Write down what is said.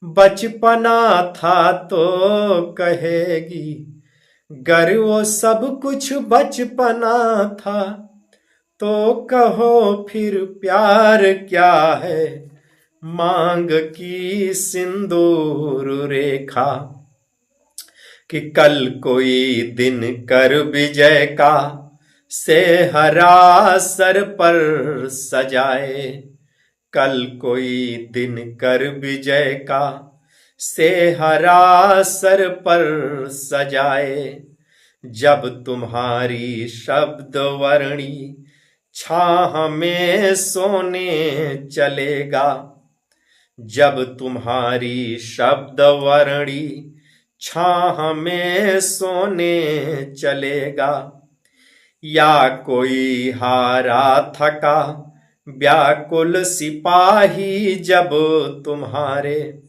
बचपना था तो कहेगी, गर वो सब कुछ बचपना था तो कहो फिर प्यार क्या है, मांग की सिंदूर रेखा। कि कल कोई दिन कर विजय का से हरा सर पर सजाए। कल कोई दिन कर विजय का से हरा सर पर सजाए। जब तुम्हारी शब्द वर्णी छाह में सोने चलेगा। जब तुम्हारी शब्द वर्णी छाह में सोने चलेगा। या कोई हारा थका व्याकुल सिपाही जब तुम्हारे